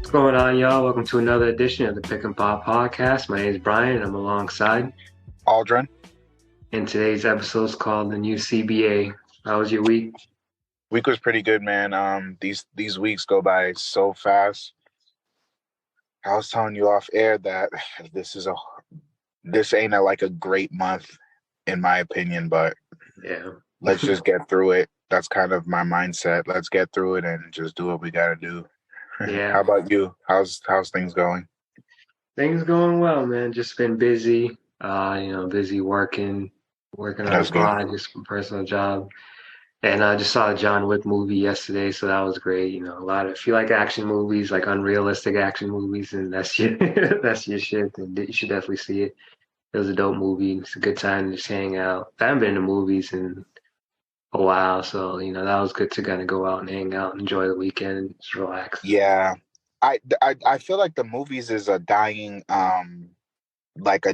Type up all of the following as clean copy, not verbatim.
What's going on, y'all? Welcome to another edition of the Pick and Pop Podcast. My name is Bryan, and I'm alongside. Aldrin. And today's episode is called the new CBA. How was your week? Week was pretty good, man. These weeks go by so fast. I was telling you off air that this is a this ain't like a great month in my opinion, but Yeah, let's just get through it. That's kind of my mindset. Let's get through it and just do what we got to do. yeah. How about you? How's things going? Things going well, man. Just been busy. Busy working on the That's good. side, just for personal job. And I just saw a John Wick movie yesterday, so that was great. A lot of if you like action movies, like unrealistic action movies, and that's your that's your shit, then you should definitely see it. It was a dope movie. It's a good time to just hang out. I haven't been to movies in a while, so that was good to kind of go out and hang out, enjoy the weekend, and just relax. Yeah. I feel like the movies is a dying a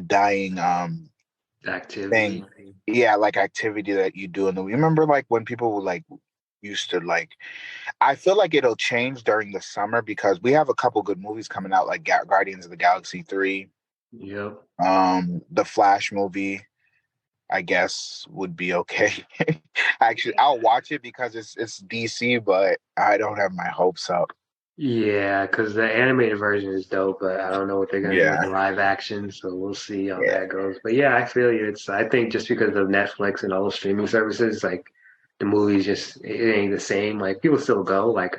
dying Activity. thing. Yeah, like activity that you do in the remember like when people would like used to like I feel like it'll change during the summer because we have a couple good movies coming out like Guardians of the Galaxy 3. Yep. The Flash movie I guess would be okay. Actually, I'll watch it because it's DC, but I don't have my hopes up. Yeah, because the animated version is dope, but I don't know what they're gonna do with the Yeah. live action, so we'll see how Yeah. that goes. But yeah, I feel you. I think just because of Netflix and all the streaming services, like the movies just it ain't the same. Like people still go, like,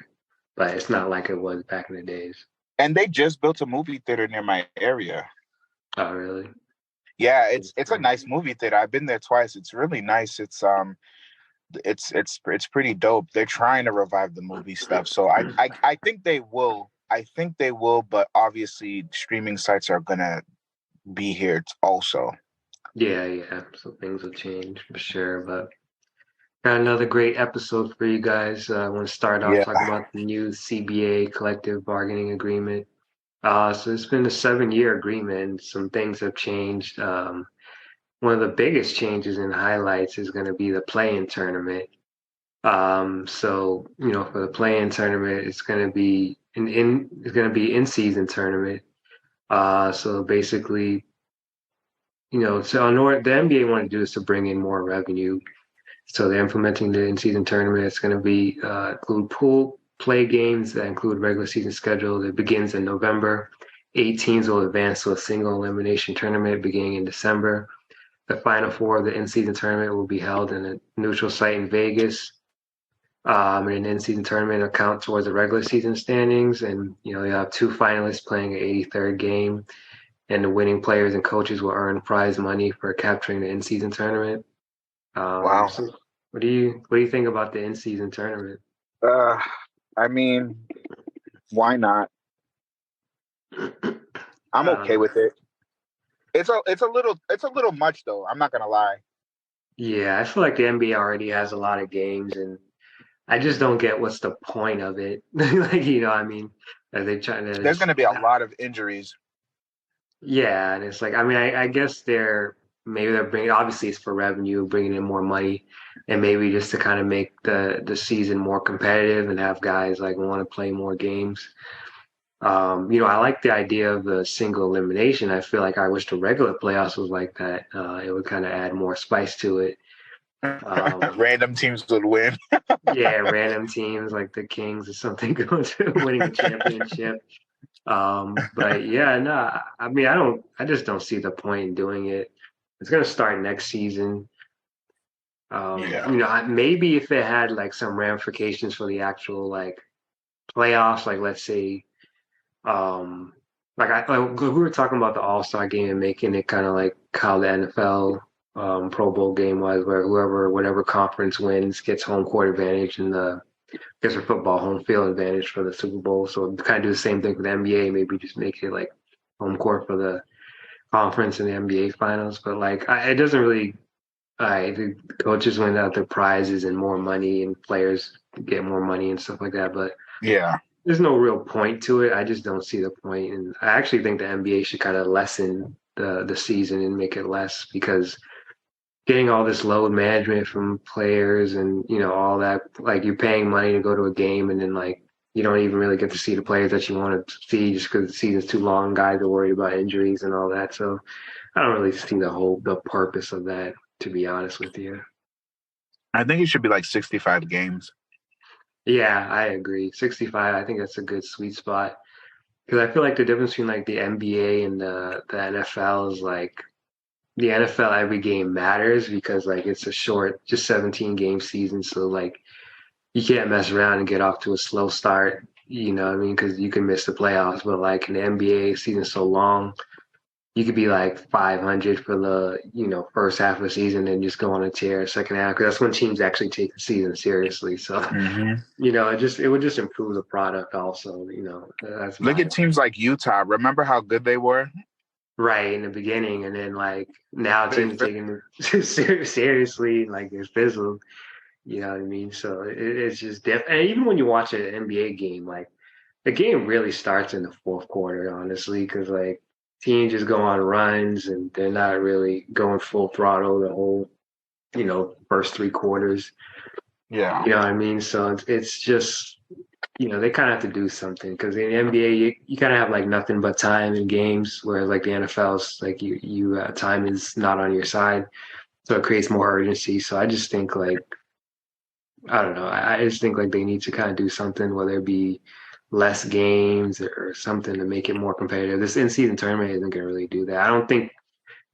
but it's not like it was back in the days. And they just built a movie theater near my area. Oh, really? Yeah, it's a nice movie theater. I've been there twice. It's really nice. It's pretty dope. They're trying to revive the movie stuff. So I think they will. I think they will, but obviously streaming sites are gonna be here also. Yeah, yeah. So things will change for sure, but. Got another great episode for you guys. I want to start off Yeah. talking about the new CBA collective bargaining agreement. So it's been a 7-year agreement. And some things have changed. One of the biggest changes and highlights is going to be the play-in tournament. For the play-in tournament, it's going to be in-season tournament. So basically, the NBA wanted to do is to bring in more revenue, so they're implementing the in-season tournament. It's going to be include pool play games that include regular season schedule that begins in November. 8 teams will advance to a single elimination tournament beginning in December. The final four of the in-season tournament will be held in a neutral site in Vegas. And an in-season tournament will count towards the regular season standings, and you have two finalists playing an 83rd game, and the winning players and coaches will earn prize money for capturing the in-season tournament. Wow. So what do you think about the in-season tournament? Uh, I mean, why not? I'm okay Um, with it. It's a little much though. I'm not gonna lie. yeah, I feel like the NBA already has a lot of games, and I just don't get what's the point of it. Like, I mean, are they trying to There's just, gonna be a lot of injuries. yeah, and it's like, I mean, I guess maybe they're bringing, obviously it's for revenue, bringing in more money, and maybe just to kind of make the season more competitive and have guys like want to play more games. I like the idea of the single elimination. I feel like I wish the regular playoffs was like that. It would kind of add more spice to it. Um, Random teams would win. yeah, random teams like the Kings or something going to winning a championship. But yeah, no, I mean, I just don't see the point in doing it. It's gonna start next season. Yeah. Maybe if it had like some ramifications for the actual like playoffs, like let's say we were talking about the All-Star game and making it kind of like how the NFL Pro Bowl game was, where whatever conference wins gets home court advantage and the I guess for football home field advantage for the Super Bowl. So kind of do the same thing for the NBA, maybe just make it like home court for the conference and the NBA finals. But like it doesn't really. The coaches win out their prizes and more money, and players get more money and stuff like that. But Yeah. there's no real point to it. I just don't see the point, and I actually think the NBA should kind of lessen the season and make it less because getting all this load management from players and all that, like you're paying money to go to a game and then like you don't even really get to see the players that you want to see just because the season's too long. Guys are worried about injuries and all that. So I don't really see the purpose of that, to be honest with you. I think it should be like 65 games. Yeah, I agree. 65, I think that's a good sweet spot. Because I feel like the difference between like the NBA and the NFL is like the NFL every game matters because like it's a short, just 17 game season. So like you can't mess around and get off to a slow start. You know what I mean? Because you can miss the playoffs. But like in the NBA season so long, you could be like 500 for the first half of the season and just go on a tear second half because that's when teams actually take the season seriously. So it would just improve the product also. That's Look my at teams like Utah. Remember how good they were? right in the beginning, and then like now They teams are taking it seriously, like it's fizzled. You know what I mean? So it's just different. And even when you watch an NBA game, like the game really starts in the fourth quarter, honestly, because like teams just go on runs and they're not really going full throttle the whole, first three quarters. Yeah. You know what I mean? So it's just, they kind of have to do something because in the NBA, you kind of have like nothing but time in games, whereas like the NFL's like time is not on your side. So it creates more urgency. So I just think like, I don't know. I just think like they need to kind of do something, whether it be less games or something to make it more competitive. This in-season tournament isn't going to really do that. I don't think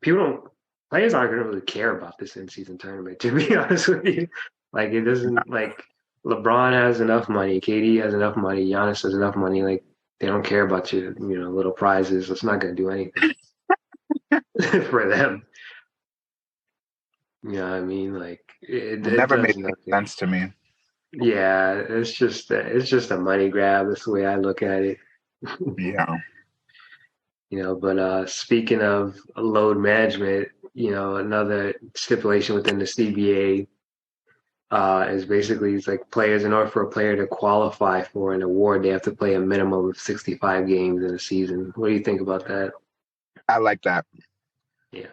people don't players aren't going to really care about this in-season tournament. To be honest with you, like it doesn't like LeBron has enough money, KD has enough money, Giannis has enough money. Like they don't care about your little prizes. It's not going to do anything for them. You know what I mean? Like It it never does made nothing. sense to me. Yeah, it's just a money grab. That's the way I look at it. Yeah. But speaking of load management, another stipulation within the CBA is basically it's like players in order for a player to qualify for an award, they have to play a minimum of 65 games in a season. What do you think about that? I like that. Yeah,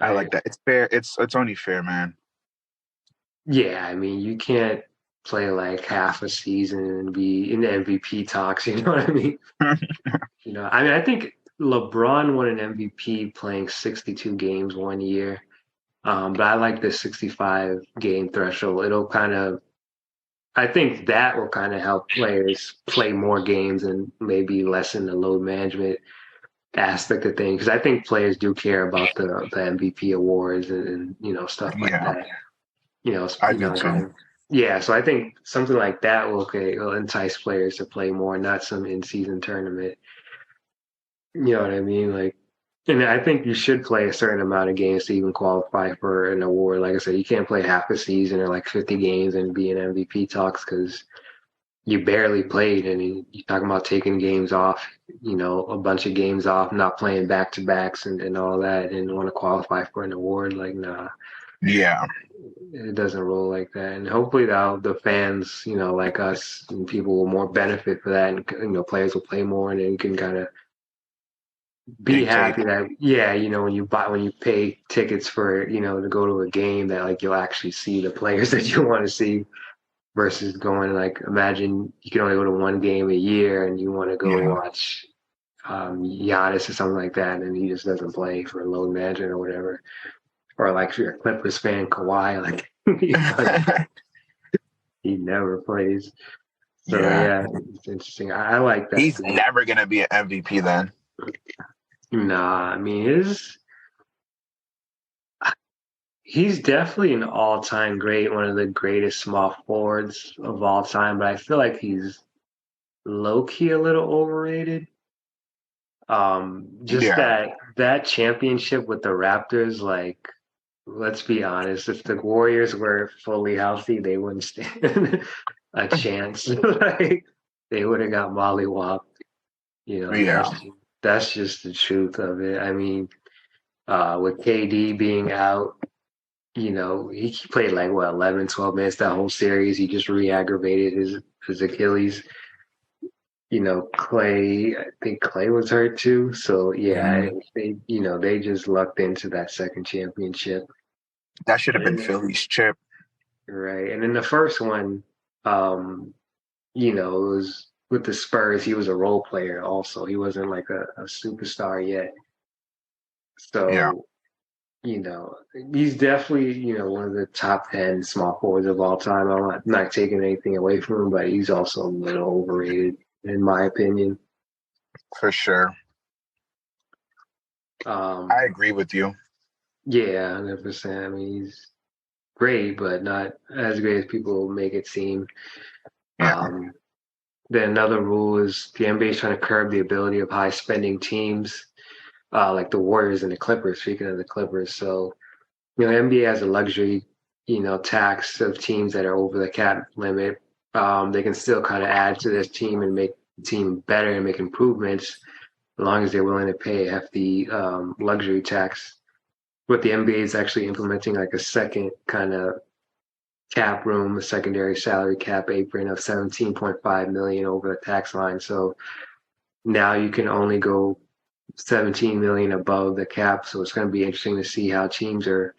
I I like that. It's fair. It's only fair, man. yeah, I mean you can't play like half a season and be in the MVP talks. You know what I mean? I mean, I think LeBron won an MVP playing 62 games one year. But I like the 65 game threshold. I think that will kind of help players play more games and maybe lessen the load management aspect of things. Because I think players do care about the MVP awards and stuff like Yeah, that. I do too. Yeah. So I think something like that will entice players to play more, not some in-season tournament. You know what I mean? Like, and I think you should play a certain amount of games to even qualify for an award. Like I said, you can't play half a season or like 50 games and be in MVP talks because you barely played. And you're talking about taking games off, a bunch of games off, not playing back to backs and all that, and want to qualify for an award. Like, nah, Yeah, it doesn't roll like that. And hopefully, the fans, like us and people will more benefit for that. And, players will play more and then you can kind of be dictate. happy that when you pay tickets for to go to a game that like you'll actually see the players that you want to see versus going like imagine you can only go to one game a year and you want to go Yeah. watch Giannis or something like that and he just doesn't play for load management or whatever or like if you're a Clippers fan Kawhi like he never plays so Yeah. yeah it's interesting I like that He's too. never gonna be an MVP then. Nah, I mean his He's definitely an all-time great, one of the greatest small forwards of all time, but I feel like he's low-key a little overrated. Just Yeah. that championship with the Raptors, like, let's be honest, if the Warriors were fully healthy, they wouldn't stand a chance. Like, they would have got mollywopped. Yeah. That's just the truth of it. I mean, with KD being out. He played like what 11, 12 minutes that whole series. He just re-aggravated his Achilles. I think Clay was hurt too. So yeah, Mhm. they just lucked into that second championship. That should have been And Philly's chip. right. And then the first one, um, it was with the Spurs, he was a role player also. He wasn't like a superstar yet. Yeah, So, he's definitely, one of the top 10 small forwards of all time. I'm not taking anything away from him, but he's also a little overrated, in my opinion. for sure. Um, I agree with you. yeah, 100%. I mean, he's great, but not as great as people make it seem. Yeah. Um, then another rule is the NBA is trying to curb the ability of high spending teams, like the Warriors and the Clippers. Speaking of the Clippers, so NBA has a luxury, tax of teams that are over the cap limit. They can still kind of add to this team and make the team better and make improvements as long as they're willing to pay a hefty luxury tax. But the NBA is actually implementing like a second kind of cap room, a secondary salary cap apron of 17.5 million over the tax line. So now you can only go 17 million above the cap. So it's going to be interesting to see how teams are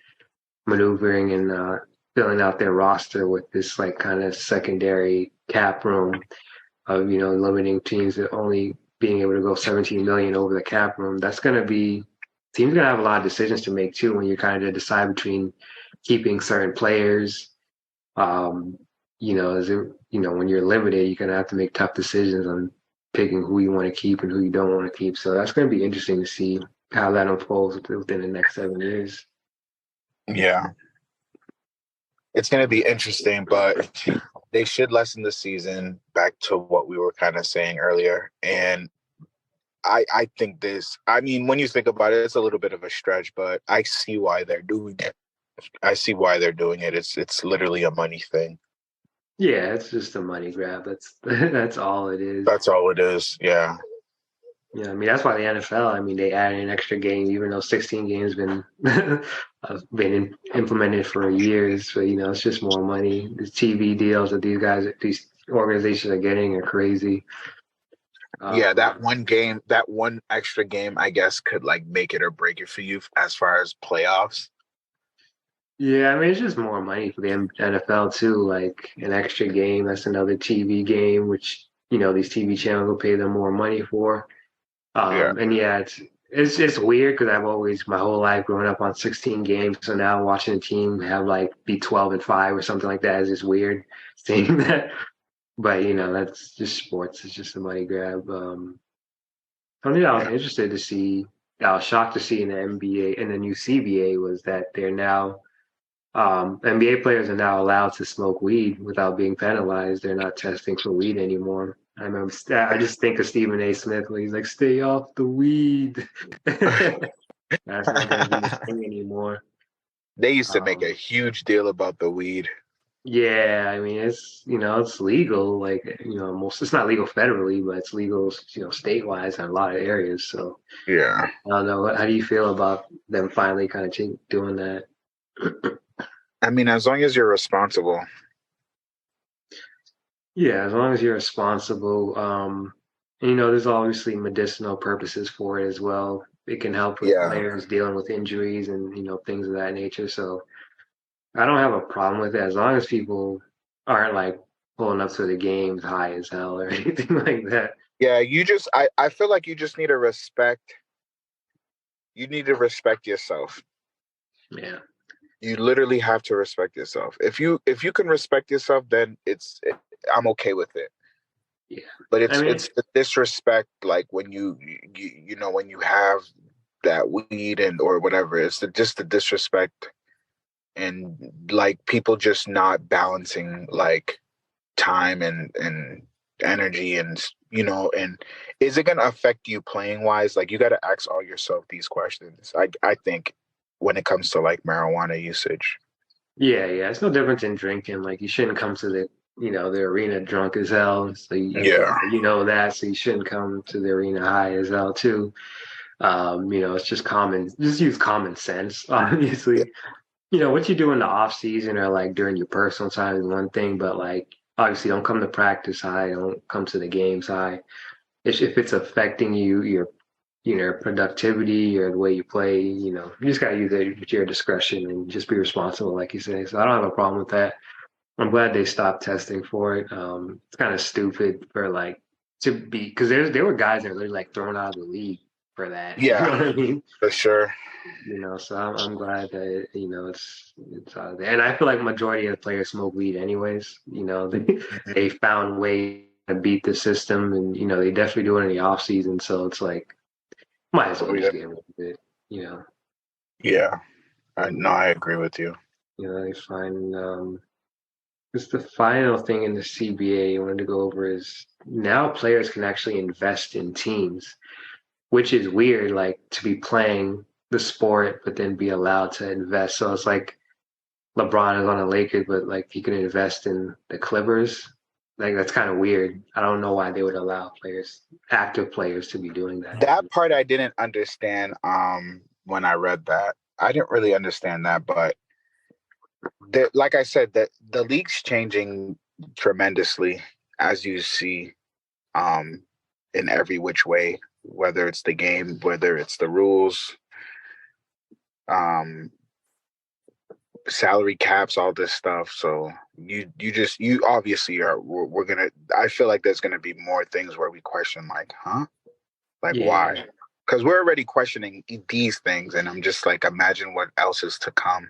maneuvering and filling out their roster with this like kind of secondary cap room of limiting teams to only being able to go 17 million over the cap room. That's going to be teams going to have a lot of decisions to make too when you kind of decide between keeping certain players. As it, when you're limited, you're going to have to make tough decisions on picking who you want to keep and who you don't want to keep. So that's going to be interesting to see how that unfolds within the next 7 years. Yeah. It's going to be interesting, but they should lessen the season back to what we were kind of saying earlier. And I think I mean, when you think about it, it's a little bit of a stretch, but I see why they're doing it. I see why they're doing it. It's literally a money thing. Yeah, it's just a money grab. That's that's all it is. That's all it is. Yeah. I mean that's why the NFL. I mean they added an extra game, even though 16 games been implemented for years. So it's just more money. The TV deals that these organizations are getting are crazy. Yeah, Um, that one extra game, I guess, could like make it or break it for you as far as playoffs. yeah, I mean it's just more money for the NFL too. Like an extra game, that's another TV game, which these TV channels will pay them more money for. Yeah. And yeah, it's weird because I've always my whole life growing up on 16 games. So now watching a team have like be 12-5 or something like that is just weird seeing that. But that's just sports. It's just a money grab. Something I was Yeah. interested to see, I was shocked to see in the NBA and the new CBA was that they're now NBA players are now allowed to smoke weed without being penalized. They're not testing for weed anymore. I remember, I just think of Stephen A. Smith when he's like, "Stay off the weed." That's not going to be a thing anymore. They used to make a Um, huge deal about the weed. yeah, I mean it's legal. Like most it's not legal federally, but it's legal state-wise in a lot of areas. So Yeah. I don't know. How do you feel about them finally kind of doing that? I mean, as long as you're responsible. Yeah, as long as you're responsible. And, there's obviously medicinal purposes for it as well. It can help with Yeah. players dealing with injuries and things of that nature. So I don't have a problem with it as long as people aren't like pulling up to the games high as hell or anything like that. Yeah, I feel like you just need to respect yourself. Yeah. You literally have to respect yourself. If you can respect yourself, then I'm okay with it. Yeah. But I mean, it's the disrespect, like when when you have that weed and or whatever, just the disrespect and like people just not balancing like time and energy and and is it going to affect you playing wise? Like you got to ask all yourself these questions. I think when it comes to like marijuana usage. yeah. It's no different than drinking. Like you shouldn't come to the arena drunk as hell. So Yeah. that. So you shouldn't come to the arena high as hell too. It's just just use common sense, Yeah. obviously. What you do in the off season or like during your personal time is one thing, but like obviously don't come to practice high, don't come to the games high. If it's affecting your productivity or the way you play, you just gotta use it at your discretion and just be responsible, like you say. So I don't have a problem with that. I'm glad they stopped testing for it. It's kind of stupid for like to be because there were guys that were literally like thrown out of the league for that. You know Yeah, what I mean? for sure. So I'm glad that it's out of there. And I feel like majority of the players smoke weed anyways. Mhm. They found ways to beat the system, and they definitely do it in the off season. So it's like might as well Oh just yeah, get rid of it. You know, yeah. No, and, I agree with you. they find just the final thing in the CBA I wanted to go over is now players can actually invest in teams, which is weird. Like to be playing the sport, but then be allowed to invest. So it's like LeBron is on the Lakers, but like he can invest in the Clippers. Like that's kind of weird. I don't know why they would allow active players, to be doing that. That part I didn't understand. When I read that, I didn't really understand that. But like I said, that the league's changing tremendously, as you see, um, in every which way. Whether it's the game, whether it's the rules, um, salary caps, all this stuff. So you obviously are. We're gonna. I feel like there's gonna be more things where we question, like, huh, like Yeah, why? Because we're already questioning these things, and I'm just like, imagine what else is to come.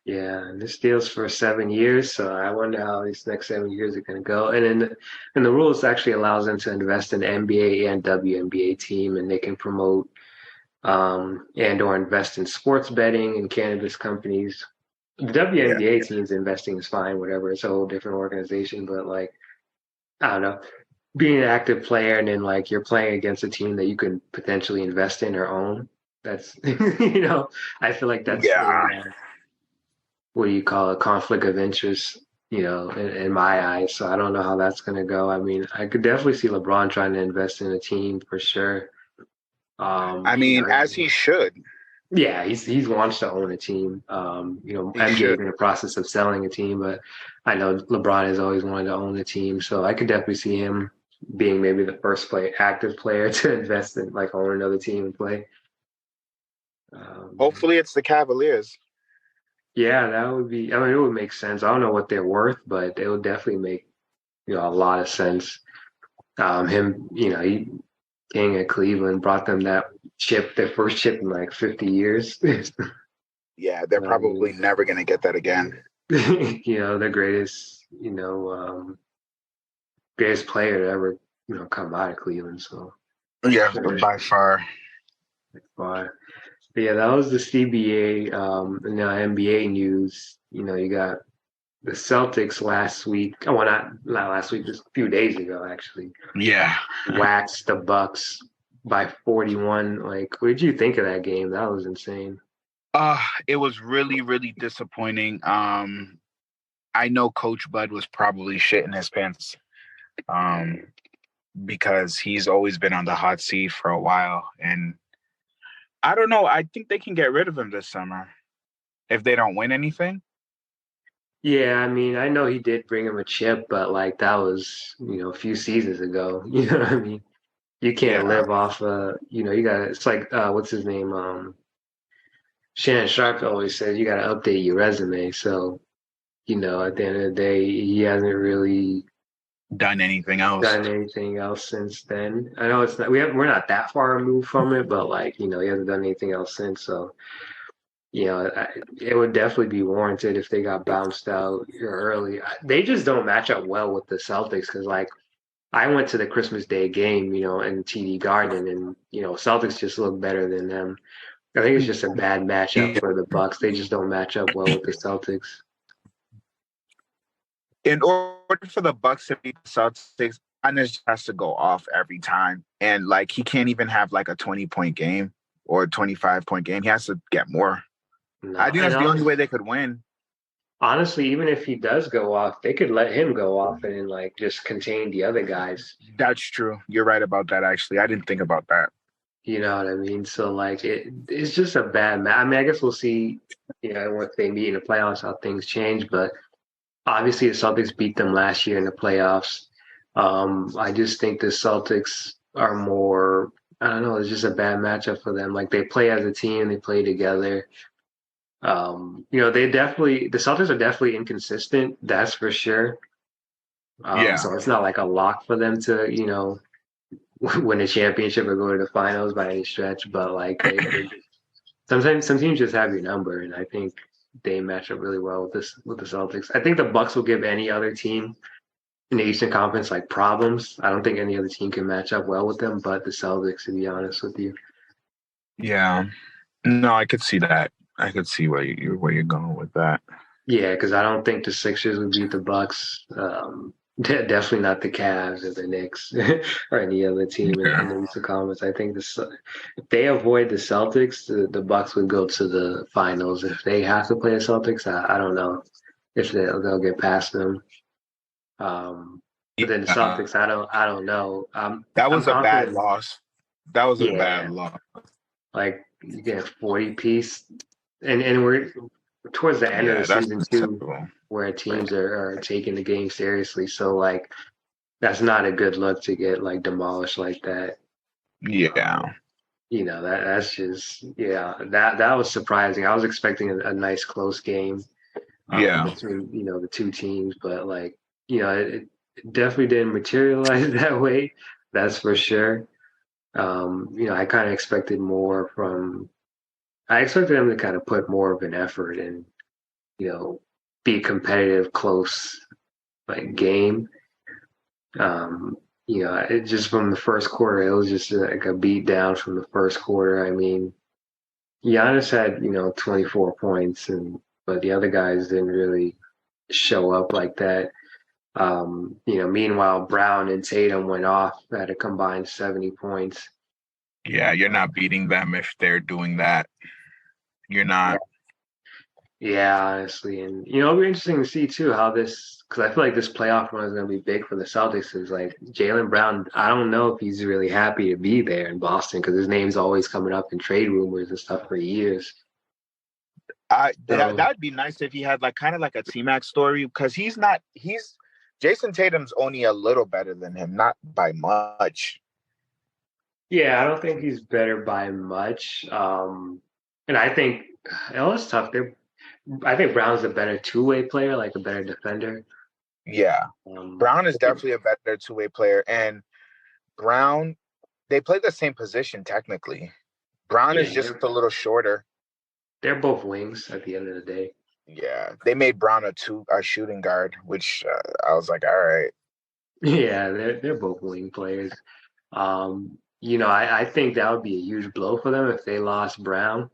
yeah. And this deal's for 7 years, so I wonder how these next 7 years are going to go. And the rules actually allows them to invest in the NBA and WNBA team, and they can promote and or invest in sports betting and cannabis companies. The Yeah, WNBA team's investing is fine, whatever. It's a whole different organization, but like I don't know, being an active player and then like you're playing against a team that you can potentially invest in or own. That's I feel like that's yeah. what do you call a conflict of interest, in my eyes. So I don't know how that's gonna go. I mean, I could definitely see LeBron trying to invest in a team for sure. I mean, as he should. Yeah, he's wants to own a team. He MJ is should. in the process of selling a team, but I know LeBron has always wanted to own a team, so I could definitely see him being maybe the first active player to invest in, like own another team and play. Um, Hopefully, it's the Cavaliers. yeah, that would be. I mean, it would make sense. I don't know what they're worth, but it would definitely make a lot of sense. Him, he king at Cleveland brought them that chip, their first chip in like 50 years. Yeah, they're probably um, never gonna get that again. the greatest, greatest player to ever, come out of Cleveland. So Yeah, sure. by far. But yeah, that was the CBA. And now NBA news. You got the Celtics last week. Oh, well, not last week, just a few days ago, actually, Yeah. waxed the Bucks by 41. Like, what did you think of that game? That was insane. It was really, really disappointing. I know Coach Bud was probably shitting his pants. Um, because he's always been on the hot seat for a while. And I don't know. I think they can get rid of him this summer if they don't win anything. Yeah, I mean, I know he did bring him a chip, but like that was, a few seasons ago. You know what I mean? You can't Yeah. live off you got it's like what's his name? Shannon Sharp always says you gotta update your resume. So, at the end of the day, he hasn't really Done anything else. done anything else since then. I know it's not we're not that far removed from it, but like, he hasn't done anything else since. So, it would definitely be warranted if they got bounced out early. They just don't match up well with the Celtics because like I went to the Christmas Day game, in TD Garden, and Celtics just look better than them. I think it's just a bad matchup Yeah. for the Bucks. They just don't match up well with the Celtics. In order for the Bucks to beat the Celtics, Giannis has to go off every time. And like he can't even have like a 20-point game or a 25-point game. He has to get more. I No, think and that's the only way they could win. honestly, even if he does go off, they could let him go off and then like just contain the other guys. That's true. You're right about that, actually. I didn't think about that. You know what I mean? So like it's just a bad match. I mean, I guess we'll see, if they meet in the playoffs how things change. But obviously the Celtics beat them last year in the playoffs. I just think the Celtics are more. I don't know. It's just a bad matchup for them. Like they play as a team, they play together. The Celtics are definitely inconsistent, that's for sure. Yeah. So it's not like a lock for them to, win a championship or go to the finals by any stretch, but like they sometimes some teams just have your number, and I think they match up really well with the Celtics. I think the Bucks will give any other team in the Eastern Conference like problems. I don't think any other team can match up well with them, but the Celtics, to be honest with you. Yeah. No, I could see that. I could see where you're going with that. Yeah, because I don't think the Sixers would beat the Bucks. Definitely not the Cavs or the Knicks or any other team in Yeah. the Eastern Conference. I think if they avoid the Celtics, the Bucks would go to the finals. If they have to play the Celtics, I don't know if they'll get past them. But then the Yeah. Celtics, I don't know. That I'm was a bad confident. loss. That was a bad Yeah, loss. like you get a 40 piece, and we're towards the end of the Yeah, that's season too, acceptable. where teams are taking the game seriously. So like that's not a good look to get like demolished like that. Um, Yeah. that's just that was surprising. I was expecting a nice close game Yeah. between the two teams, but like it definitely didn't materialize that way. That's for sure. I kind of expected more from. I expected them to kind of put more of an effort and you know be competitive, close like game. It just from the first quarter, it was just like a beat down from the first quarter. I mean, Giannis had 24 points, but the other guys didn't really show up like that. Meanwhile, Brown and Tatum went off at a combined 70 points. Yeah, you're not beating them if they're doing that. You're not. Yeah, honestly, and it'll be interesting to see too how this because I feel like this playoff run is going to be big for the Celtics. Is like Jaylen Brown. I don't know if he's really happy to be there in Boston because his name's always coming up in trade rumors and stuff for years. So That'd be nice if he had like kind of like a T-Mac story because he's Jason Tatum's only a little better than him, not by much. yeah, I don't think he's better by much. And I think it was tough. I think Brown's a better two-way player, like a better defender. Yeah. Brown is definitely a better two-way player. And Brown, they play the same position technically. Brown is Yeah, just a little shorter. they're both wings at the end of the day. Yeah, they made Brown a shooting guard, which I was like, all right. Yeah, they're both wing players. I think that would be a huge blow for them if they lost Brown,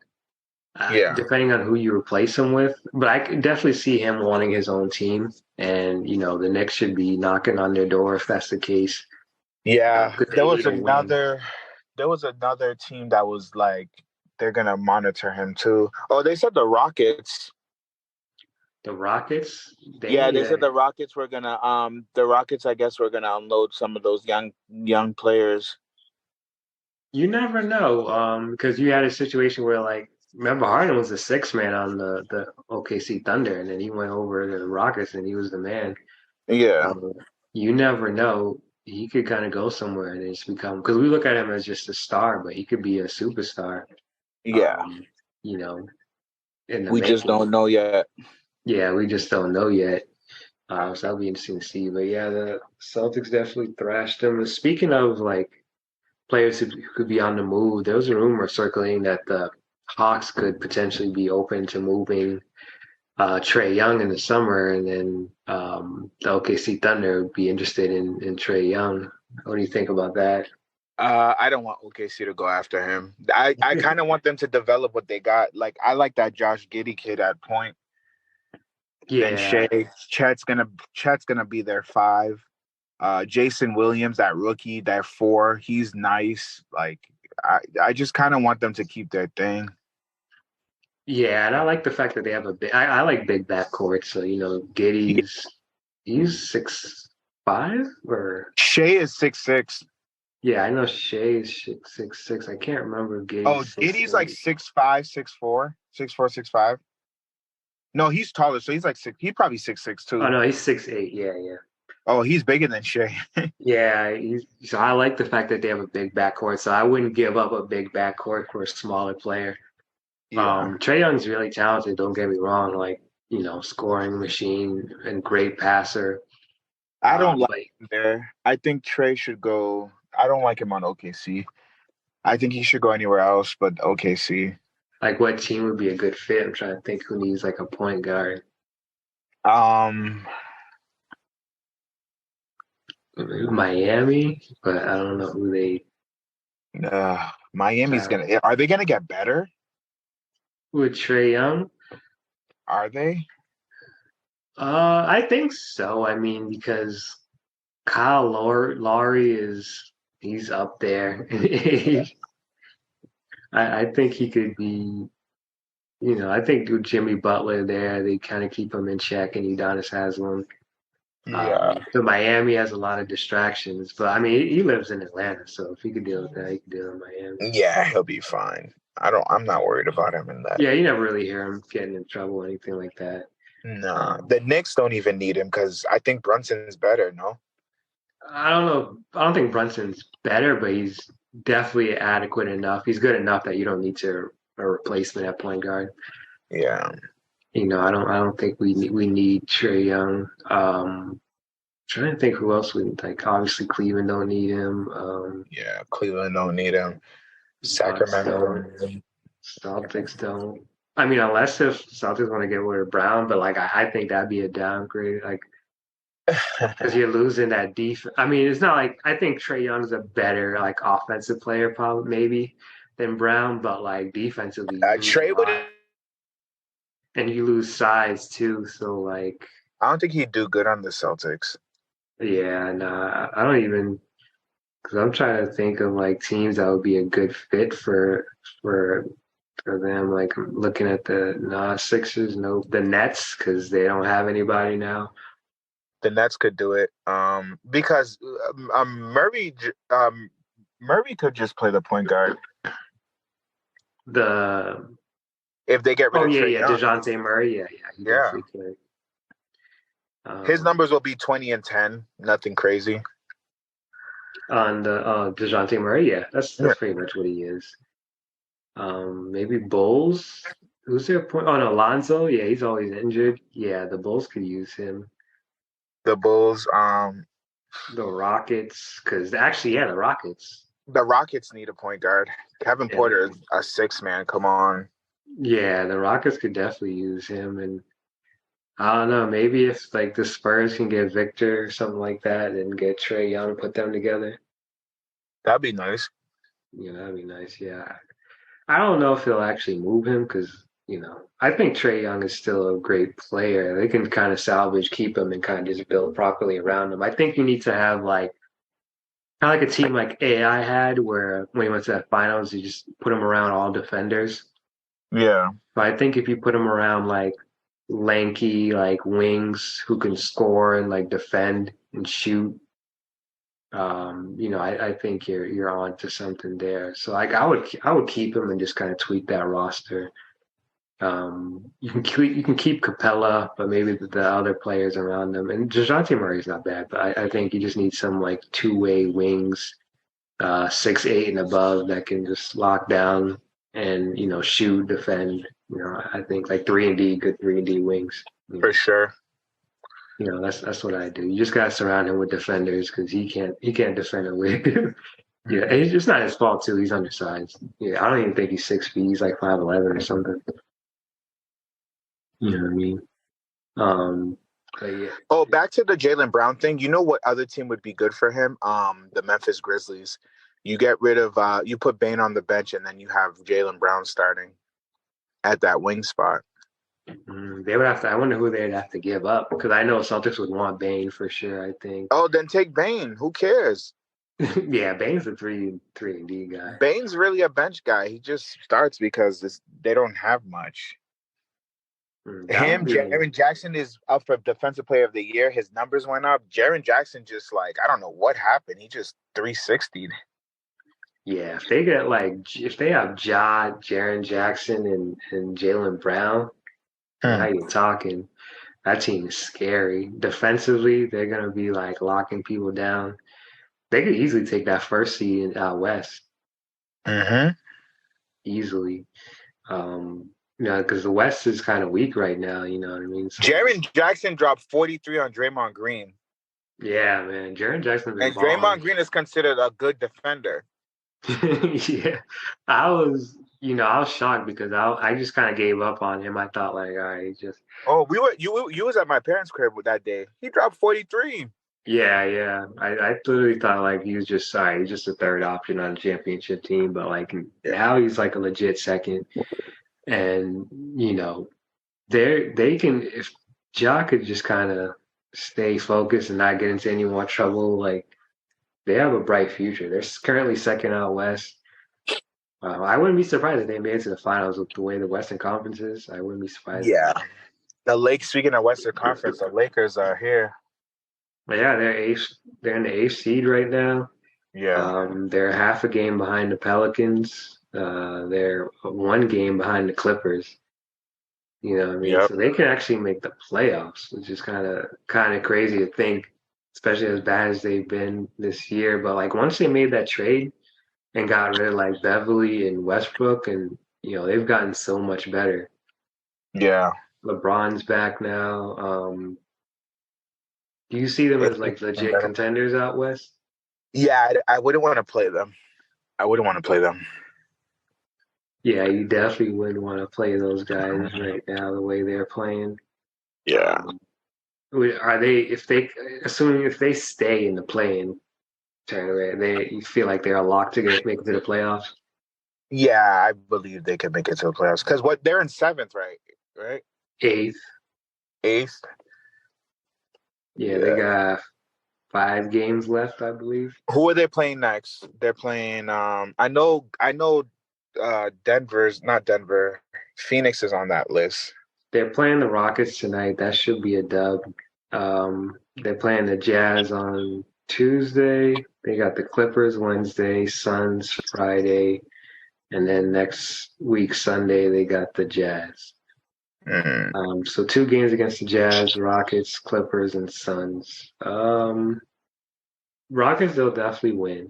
Yeah, depending on who you replace him with. But I could definitely see him wanting his own team, and the Knicks should be knocking on their door if that's the case. yeah. Because they need a win. There was another team that was like they're gonna monitor him too. Oh, they said the Rockets. The Rockets, they Yeah, need they said a. the Rockets I guess were gonna unload some of those young players. You never know, because you had a situation where like remember Harden was the sixth man on the OKC Thunder, and then he went over to the Rockets and he was the man. Yeah, Um, you never know. He could kind of go somewhere and just become because we look at him as just a star, but he could be a superstar. yeah. Um, you know, in the We just making. don't know yet. Yeah, we just don't know yet. So that'll be interesting to see. But yeah, the Celtics definitely thrashed them. Speaking of like players who could be on the move, there was a rumor circling that the Hawks could potentially be open to moving Trae Young in the summer, and then the OKC Thunder would be interested in Trae Young. What do you think about that? I don't want OKC to go after him. I kind of want them to develop what they got. Like I like that Josh Giddey kid at point. Then Yeah, Chet's gonna be their five. Jason Williams, that rookie, that four, he's nice. Like I just kind of want them to keep their thing. yeah, and I like the fact that they have a big. I like big backcourt. So Yeah. Giddy's he's 6'5" or Shea is 6'6". yeah, I know Shea is 6'6". I can't remember if Oh, Giddy's six Giddy's like eight. 6'5", 6'4", 6'4", 6'5". No, he's taller, so he's like six. He's probably 6'6" Oh too. no, he's 6'8". Yeah, yeah. Oh, he's bigger than Shea. Yeah, so I like the fact that they have a big backcourt. So I wouldn't give up a big backcourt for a smaller player. Yeah. Trae Young's really talented, don't get me wrong, like, scoring machine and great passer. I don't like But him there. I think Trey should go. I don't like him on OKC. I think he should go anywhere else but OKC. like what team would be a good fit? I'm trying to think who needs like a point guard. Um, Miami, but I don't know who they Miami's try gonna. Are they gonna get better? with Trae Young. Are they? I think so. I mean, because Lowry he's up there. I think he could be, I think with Jimmy Butler there, they kind of keep him in check, and Udonis Haslem. Yeah. So Miami has a lot of distractions, but I mean, he lives in Atlanta, so if he could deal with that, he could deal in Miami. Yeah, he'll be fine. I'm not worried about him in that. Yeah, you never really hear him getting in trouble or anything like that. Nah, Um, the Knicks don't even need him because I think Brunson's better. No. I don't know. I don't think Brunson's better, but he's definitely adequate enough. He's good enough that you don't need to a replacement at point guard. Yeah. I don't think we need Trae Young. Trying to think who else we like. Obviously, Cleveland don't need him. Yeah. Cleveland don't need him. Bucks Sacramento don't don't. need him. Celtics don't. I mean, unless if Celtics want to get rid of Brown, but like I think that'd be a downgrade. Like because you're losing that defense. I mean, it's not like I think Trae Young's a better like offensive player, probably maybe than Brown, but like defensively, you lose a Trey would. lot, and you lose size too. So like, I don't think he'd do good on the Celtics. yeah, nah, I don't even because I'm trying to think of like teams that would be a good fit for for them. Like I'm looking at the Sixers, no, the Nets because they don't have anybody now. The Nets could do it. Because Murray could just play the point guard The if they get rid Oh of yeah, Trey yeah, Young. DeJounte Murray, yeah, he Yeah. definitely could. His Um, numbers will be 20 and 10. Nothing crazy. on the DeJounte Murray, yeah, that's Yeah. that's pretty much what he is. Maybe Bulls. Who's their point? Oh no, Lonzo. Yeah, he's always injured. Yeah, the Bulls could use him. The Bulls. The Rockets, because actually, yeah, the Rockets. The Rockets need a point guard. Kevin Yeah, Porter is a 6 man. Come on. yeah, the Rockets could definitely use him, and I don't know. Maybe if like the Spurs can get Victor or something like that, and get Trae Young, put them together. That'd be nice. That'd be nice. Yeah, I don't know if they'll actually move him because, I think Trae Young is still a great player. They can kind of salvage, keep him, and kind of just build properly around him. I think you need to have like kind of like a team like AI had, where when he went to that finals, you just put him around all defenders. Yeah. But I think if you put him around like lanky, like wings who can score and like defend and shoot, I think you're on to something there. So like I would keep him and just kind of tweak that roster. You can keep Capella, but maybe the other players around them. And Dejounte Murray's not bad, but I think you just need some like two-way wings, 6'8" and above that can just lock down and shoot, defend. I think like 3-and-D, good 3-and-D wings. For sure. That's what I do. You just gotta surround him with defenders because he can't defend a wing. Yeah, it's just not his fault too. He's undersized. Yeah, I don't even think he's 6 feet. He's like 5'11" or something. You know what I mean? But yeah. Oh, back to the Jaylen Brown thing. You know what other team would be good for him? The Memphis Grizzlies. You get rid of you put Bane on the bench, and then you have Jaylen Brown starting at that wing spot. They would have to. I wonder who they'd have to give up because I know Celtics would want Bane for sure. I think. Oh, then take Bane. Who cares? Yeah, Bane's a three and D guy. Bane's really a bench guy. He just starts because they don't have much. Jaren Jackson is up for Defensive Player of the Year. His numbers went up. Jaren Jackson just I don't know what happened. He just 360'd. Yeah, if they have Jaren Jackson, and Jaylen Brown, now you're talking. That team is scary. Defensively, they're gonna be like locking people down. They could easily take that first seed in out west. Mm-hmm. Easily. Because the West is kind of weak right now. You know what I mean? So Jaren Jackson dropped 43 on Draymond Green. yeah, man, Jaren Jackson's been And balling. Draymond Green is considered a good defender. Yeah, I was shocked because I just kind of gave up on him. I thought like, all right, just Oh, you was at my parents' crib with that day. He dropped 43. yeah, yeah. I literally thought like he was just sorry, he's just a third option on a championship team, but like now he's like a legit second. And they can if Ja could just kind of stay focused and not get into any more trouble, like they have a bright future. They're currently second out west. I wouldn't be surprised if they made it to the finals with the way the Western Conference is. I wouldn't be surprised at Yeah. all. Speaking of Western Conference, the Lakers are here. But yeah, they're eighth. They're in the eighth seed right now. Yeah. They're half a game behind the Pelicans. They're one game behind the Clippers. You know what I mean? Yep. So they can actually make the playoffs, which is kind of crazy to think, especially as bad as they've been this year. But like once they made that trade and got rid of like Beverly and Westbrook, and they've gotten so much better. Yeah. LeBron's back now. Do you see them as like legit contenders out west? Yeah, I wouldn't want to play them. I wouldn't want to play them. Yeah, you definitely wouldn't want to play those guys right now the way they're playing. Yeah. Are they assuming if they stay in the play-in tournament, you feel like they're locked to make it to the playoffs? Yeah, I believe they could make it to the playoffs because they're in seventh, right? Right, Eighth. eighth. Yeah, they Yeah. got 5 games left, I believe. Who are they playing next? They're playing. I know. Denver's not Denver. Phoenix is on that list. They're playing the Rockets tonight. That should be a dub. They're playing the Jazz on Tuesday. They got the Clippers Wednesday, Suns Friday, and then next week Sunday they got the Jazz. So 2 games against the Jazz, Rockets, Clippers, and Suns. Rockets they'll definitely win.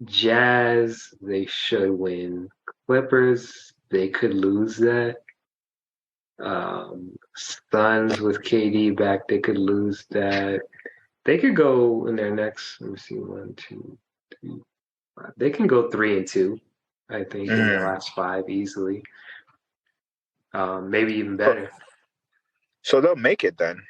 Jazz they should win. Clippers they could lose that. Suns with KD back, they could lose that. They could go in their next. Let me see, 1, 2, 3, 5. They can go 3-2, I think, in their last 5 easily. Maybe even better. So they'll make it then.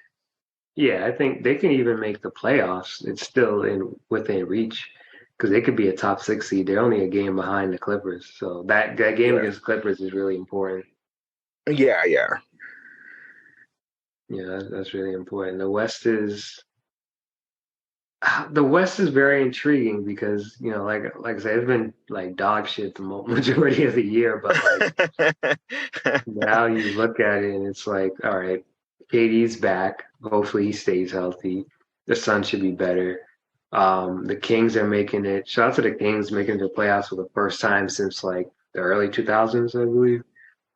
Yeah, I think they can even make the playoffs. It's still within reach because they could be a top 6 seed. They're only a game behind the Clippers, so that game against the Clippers is really important. Yeah, yeah. Yeah, that's really important. The West is very intriguing because like I said, it's been like dog shit the majority of the year, but like now you look at it and it's like, all right, KD's back. Hopefully he stays healthy. The Suns should be better. The Kings are making it. Shout out to the Kings making it to the playoffs for the first time since like the early 2000s, I believe.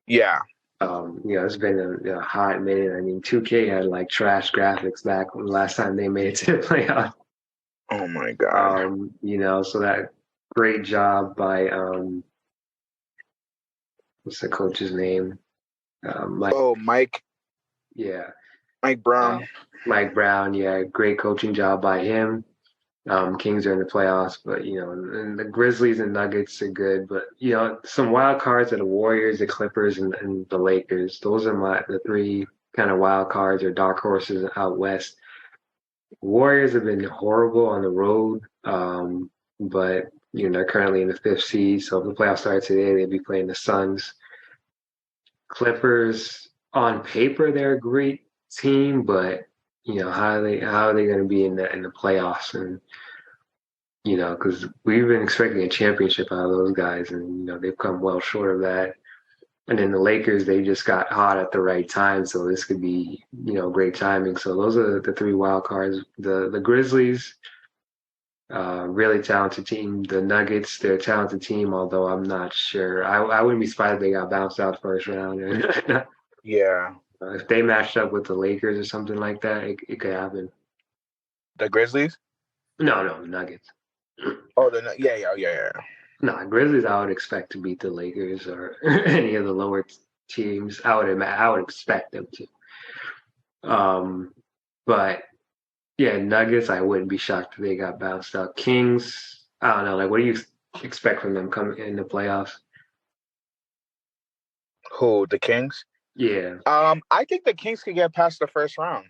Yeah. It's been a hot minute. I mean, 2K had like trash graphics back when the last time they made it to the playoffs. Oh my God. So that great job by what's the coach's name? Mike. Oh, Mike. Yeah. Mike Brown. Mike Brown. Yeah, great coaching job by him. Kings are in the playoffs, but and the Grizzlies and Nuggets are good, but some wild cards are the Warriors, the Clippers, and the Lakers. Those are the 3 kind of wild cards or dark horses out west. Warriors have been horrible on the road, but they're currently in the 5th seed. So if the playoffs start today, they'd be playing the Suns. Clippers, on paper, they're a great team, but how are they going to be in the playoffs? And because we've been expecting a championship out of those guys, and they've come well short of that. And then the Lakers, they just got hot at the right time, so this could be, great timing. So those are the 3 wild cards. The Grizzlies, really talented team. The Nuggets, they're a talented team, although I'm not sure. I wouldn't be surprised if they got bounced out first round. Yeah. If they matched up with the Lakers or something like that, it could happen. The Grizzlies? No, the Nuggets. Oh, yeah. Nah, Grizzlies, I would expect to beat the Lakers or any of the lower teams. I would expect them to. But yeah, Nuggets, I wouldn't be shocked if they got bounced out. Kings, I don't know. Like, what do you expect from them coming in the playoffs? Who, the Kings? Yeah, I think the Kings could get past the first round.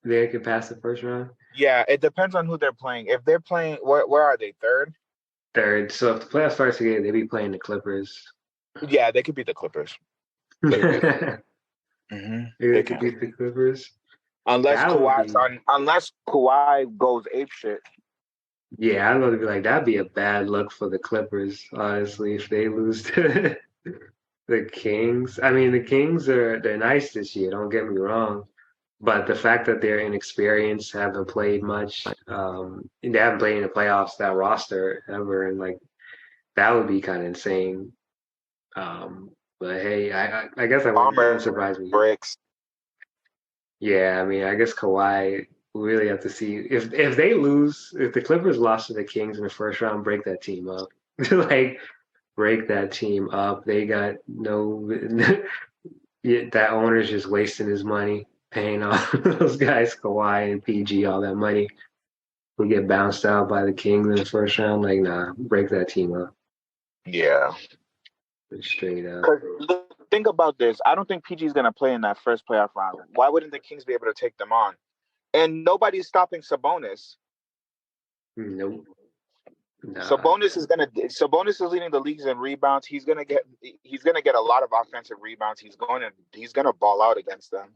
they could pass the first round. Yeah, it depends on who they're playing. If they're playing, where are they? Third? Third. So if the playoffs starts again, they'd be playing the Clippers. Yeah, they could beat the Clippers. They could. Mm-hmm. They They could can. beat the Clippers. Unless That would Kawhi's be, on, unless Kawhi goes ape shit. yeah, I would be like, that'd be a bad look for the Clippers, honestly, if they lose to the Kings. I mean, the Kings they're nice this year, don't get me wrong. But the fact that they're inexperienced, haven't played much, they haven't played in the playoffs, that roster ever, and like that would be kind of insane. But hey, I guess it wouldn't Armor surprise me. bricks. Yeah, I mean, I guess Kawhi, we really have to see if they lose, if the Clippers lost to the Kings in the first round, break that team up. Like break that team up. They got no yeah, that owner's just wasting his money paying all those guys, Kawhi and PG, all that money. We get bounced out by the Kings in the first round. Like, nah, break that team up Yeah. straight up. Because think about this. I don't think PG is going to play in that first playoff round. Why wouldn't the Kings be able to take them on? And nobody's stopping Sabonis. Nope. Nah. Sabonis is leading the leagues in rebounds. He's gonna get a lot of offensive rebounds. He's gonna ball out against them.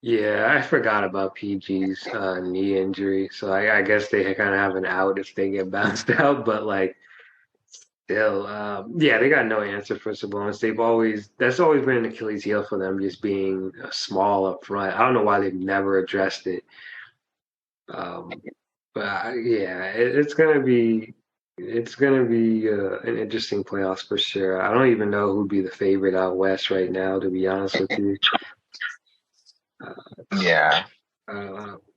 Yeah, I forgot about PG's knee injury. So I guess they kind of have an out if they get bounced out. But like, still, yeah, they got no answer for Sabonis. That's always been an Achilles heel for them, just being small up front. I don't know why they've never addressed it. Um, but yeah, it's gonna be an interesting playoffs for sure. I don't even know who'd be the favorite out west right now, to be honest with you. Yeah,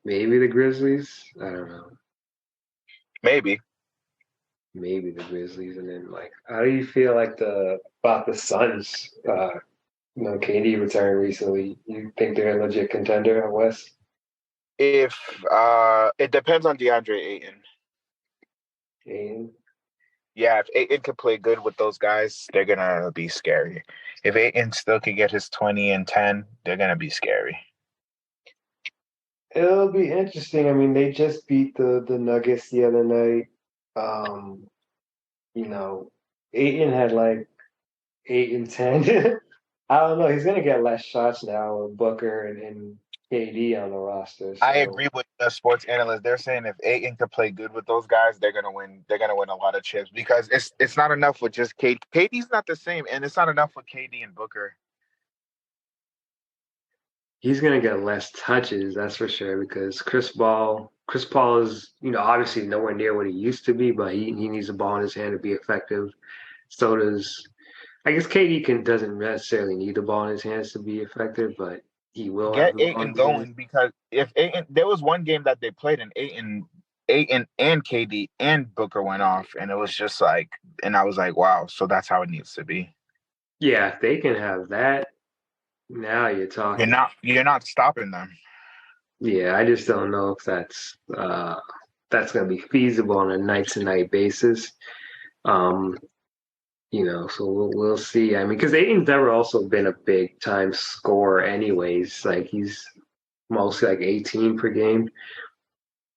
Maybe the Grizzlies. I don't know. maybe. Maybe the Grizzlies, and then like, how do you feel like about the Suns? KD returned recently. You think they're a legit contender out west? If it depends on DeAndre Ayton. And Yeah, if Ayton could play good with those guys, they're gonna be scary. If Ayton still could get his 20 and 10, they're gonna be scary. it'll be interesting. I mean, they just beat the Nuggets the other night. Um, you know, Aiton had like 8 and 10. I don't know. He's gonna get less shots now with Booker and KD on the roster. I So agree with the sports analysts. They're saying if Ayton could play good with those guys, they're gonna win. They're gonna win a lot of chips because it's not enough with just KD. KD's not the same, and it's not enough with KD and Booker. he's gonna get less touches, that's for sure, because Chris Paul is, obviously nowhere near what he used to be, but he needs the ball in his hand to be effective. So does I guess KD doesn't necessarily need the ball in his hands to be effective, but he will have Get the ball in Ayton his hands. going because if Ayton, there was one game that they played and Ayton and KD and Booker went off, and it was just like, and I was like, wow, so that's how it needs to be. Yeah, if they can have that, now you're You're talking. not stopping them. Yeah, I just don't know if that's going to be feasible on a night to night basis. Um, so we'll see. I mean, because Aiden's never also been a big time scorer, anyways. Like he's mostly like 18 per game,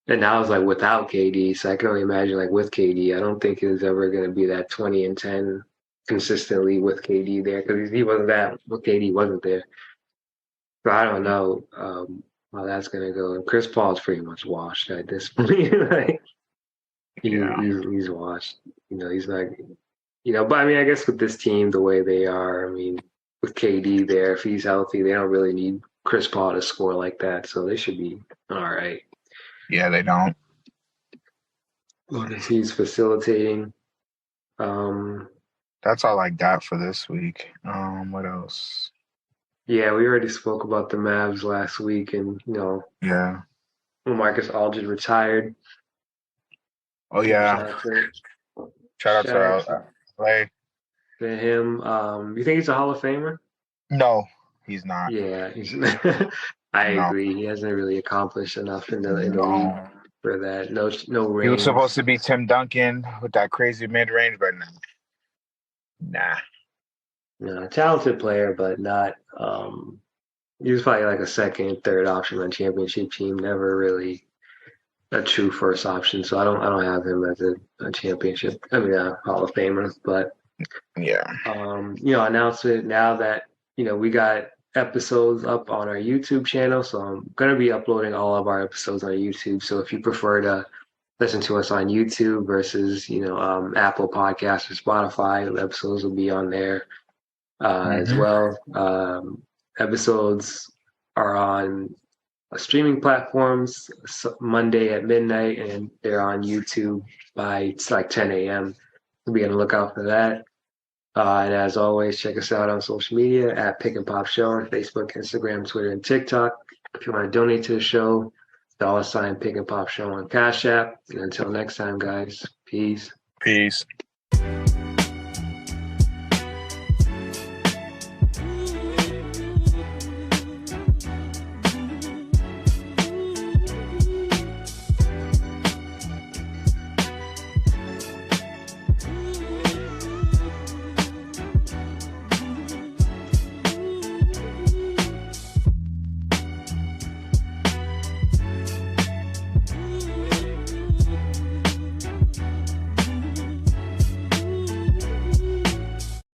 and now it's like without KD. So I can only imagine like with KD. I don't think he's ever going to be that 20 and 10 consistently with KD there because he wasn't that. With KD wasn't there. So I don't know how that's gonna go. And Chris Paul's pretty much washed at this point. Like Yeah. he's washed. He's not. But I mean, I guess with this team the way they are, I mean, with KD there, if he's healthy, they don't really need Chris Paul to score like that, so they should be all right. Yeah, they don't. Well, if he's facilitating, That's all I got for this week. What else? yeah, we already spoke about the Mavs last week, and Yeah. Marcus Aldrin retired. Oh yeah. Shout out to Shout out LA. to him. You think he's a Hall of Famer? No, he's not. Yeah, I No, agree. He hasn't really accomplished enough in the league no. for that. No He was supposed rings. to be Tim Duncan with that crazy mid range, but nah. No, talented player, but not. He was probably like a second, third option on championship team. Never really a true first option. So I don't have him as a championship. I mean, a Hall of Famer. But Yeah. announcement now that we got episodes up on our YouTube channel. So I'm gonna be uploading all of our episodes on YouTube. So if you prefer to listen to us on YouTube versus Apple Podcasts or Spotify, the episodes will be on there as Hmm. well. Episodes are on streaming platforms Monday at midnight, and they're on YouTube by it's like 10 a.m. So be on the lookout for that. And as always, check us out on social media at Pick and Pop Show on Facebook, Instagram, Twitter, and TikTok. If you want to donate to the show, $ Pick and Pop Show on Cash App. And until next time, guys, peace. Peace.